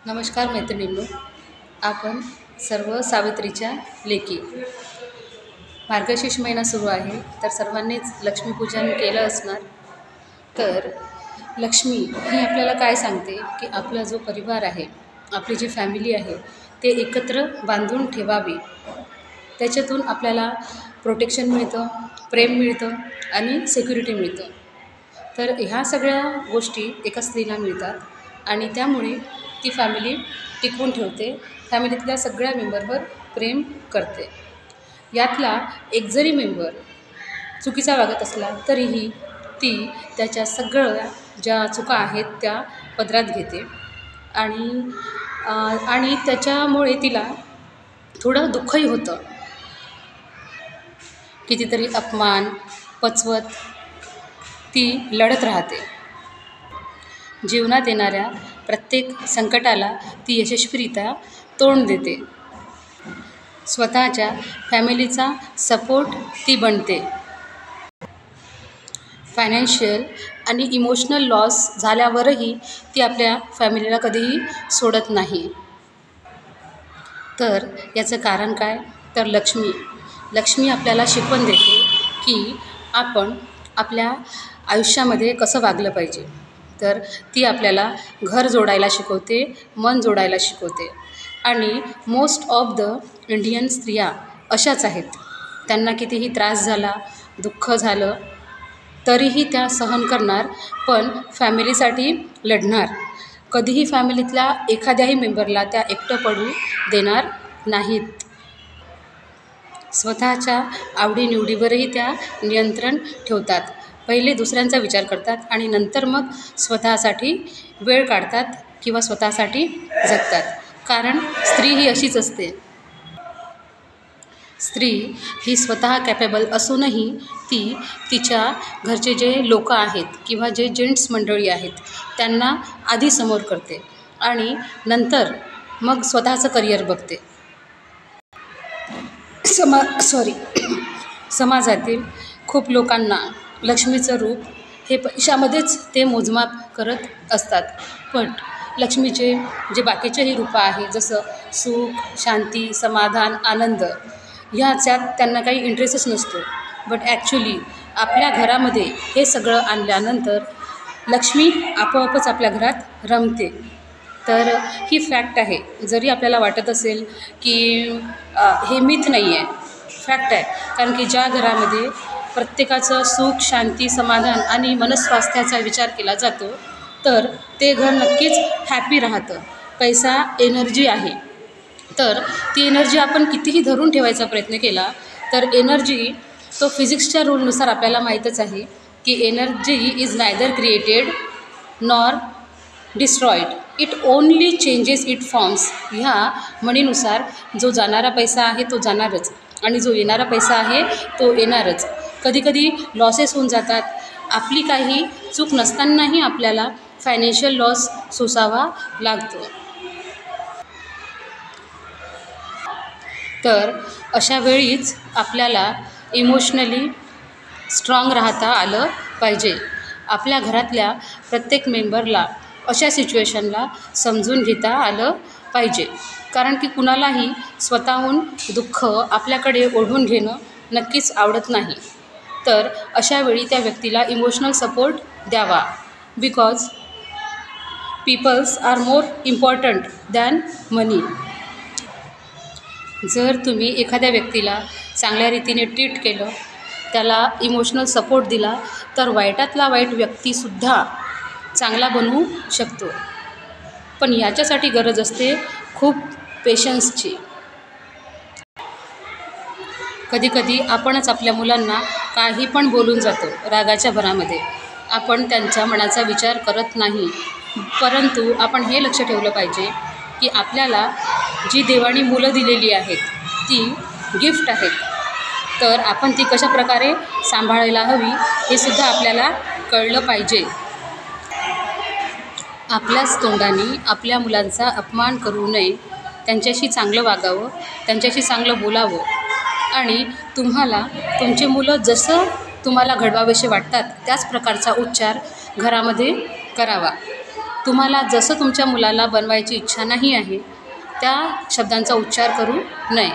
नमस्कार मैत्रिणींनो, आपण सर्व सावित्रीच्या लेकी. मार्गशीर्ष महिना सुरू आहे, तर सर्वांनीच लक्ष्मीपूजन केलं असणार. तर लक्ष्मी ही आपल्याला काय सांगते की आपला जो परिवार आहे, आपली जी फॅमिली आहे ते एकत्र बांधून ठेवावी. त्याच्यातून आपल्याला प्रोटेक्शन मिळतं, प्रेम मिळतं आणि सिक्युरिटी मिळतं. तर ह्या सगळ्या गोष्टी एका स्त्रीला मिळतात आणि त्यामुळे ती फॅमिली टिकवून ठेवते, फॅमिलीतल्या सगळ्या मेंबरवर प्रेम करते. यातला एक जरी मेंबर चुकीचा वागत असला तरीही ती त्याच्या सगळ्या ज्या चुका आहेत त्या पदरात घेते आणि त्याच्यामुळे तिला थोडं दुःखही होतं. कितीतरी अपमान पचवत ती लढत राहते. जीवनात येणाऱ्या प्रत्येक संकटाला ती यशस्वीरित्या तोंड देते. स्वतःच्या फॅमिलीचा सपोर्ट ती बनते. फायनान्शियल आणि इमोशनल लॉस झाल्यावरही ती आपल्या फॅमिलीला कधीही सोडत नाही. तर याचं कारण काय? तर लक्ष्मी आपल्याला शिकवण देते की आपण आपल्या आयुष्यामध्ये कसं वागलं पाहिजे. तर ती आपल्याला घर जोडायला शिकवते, मन जोडायला शिकवते. आणि मोस्ट ऑफ द इंडियन स्त्रिया अशाच आहेत. त्यांना कितीही त्रास झाला, दुःख झालं तरीही त्या सहन करणार, पण फॅमिलीसाठी लढणार. कधीही फॅमिलीतल्या एखाद्याही मेंबरला त्या एकटं पडू देणार नाहीत. स्वतःच्या आवडीनिवडीवरही त्या नियंत्रण ठेवतात. पहिले दुसऱ्यांचा विचार करतात आणि नंतर मग स्वतःसाठी वेळ काढतात किंवा स्वतःसाठी जगतात. कारण स्त्री ही अशीच असते. स्त्री ही स्वतः कॅपेबल असूनही ती तिच्या घरचे जे लोक आहेत किंवा जे जेंट्स मंडळी आहेत त्यांना आधी समोर करते आणि नंतर मग स्वतःचं करिअर बघते. समाजातील खूप लोकांना लक्ष्मीचं रूप हे पैशामध्येच ते मोजमाप करत असतात. पण लक्ष्मीचे जे बाकीचेही रूपं आहेत, जसं सुख, शांती, समाधान, आनंद, ह्याच्यात त्यांना काही इंटरेस्टच नसतो. बट ॲक्च्युली आपल्या घरामध्ये हे सगळं आणल्यानंतर लक्ष्मी आपोआपच आपल्या घरात रमते. तर ही फॅक्ट आहे. जरी आपल्याला वाटत असेल की हे मिथ नाही आहे, फॅक्ट आहे. कारण की ज्या घरामध्ये प्रत्येकाचं सुख, शांती, समाधान आणि मनस्वास्थ्याचा विचार केला जातो तर ते घर नक्कीच हॅपी राहतं. पैसा एनर्जी आहे. तर ती एनर्जी आपण कितीही धरून ठेवायचा प्रयत्न केला तर एनर्जी, तो फिजिक्सच्या रूलनुसार आपल्याला माहीतच आहे की energy is neither created nor destroyed, it only changes it forms. ह्या म्हणीनुसार जो जाणारा पैसा आहे तो जाणारच आणि जो येणारा पैसा आहे तो येणारच. कधीकधी लॉसेस होऊन जातात. आपली काही चूक नसतानाही आपल्याला फायनान्शियल लॉस सोसावा लागतो. तर अशा वेळीच आपल्याला इमोशनली स्ट्रॉंग राहता आलं पाहिजे. आपल्या घरातल्या प्रत्येक मेंबरला अशा सिच्युएशनला समजून घेता आलं पाहिजे. कारण की कुणालाही स्वतःहून दुःख आपल्याकडे ओढून घेणं नक्कीच आवडत नाही. तर अशा वेळी त्या व्यक्तीला इमोशनल सपोर्ट द्यावा. Because peoples are more important than money. जर तुम्ही एखाद्या व्यक्तीला चांगल्या रीतीने ट्रीट केलं, त्याला इमोशनल सपोर्ट दिला तर वाईटातला वाईट व्यक्तीसुद्धा चांगला बनवू शकतो. पण याच्यासाठी गरज असते खूप पेशन्सची. कधीकधी आपणच आपल्या मुलांना काही पण बोलून जातो रागाच्या भरामध्ये. आपण त्यांच्या मनाचा विचार करत नाही. परंतु आपण हे लक्ष ठेवलं पाहिजे की आपल्याला जी देवाने मुलं दिलेली आहेत ती गिफ्ट आहेत. तर आपण ती कशा प्रकारे सांभाळायला हवी हे सुद्धा आपल्याला कळलं पाहिजे. आपल्याच तोंडाने आपल्या मुलांचा अपमान करू नये. त्यांच्याशी चांगलं वागावं, त्यांच्याशी चांगलं बोलावं आणि तुम्हाला तुमचे मुलं जसं तुम्हाला घडवावेसे वाटतात त्याच प्रकारचा उच्चार घरामध्ये करावा. तुम्हाला जसं तुमच्या मुलाला बनवायची इच्छा नाही आहे त्या शब्दांचा उच्चार करू नये.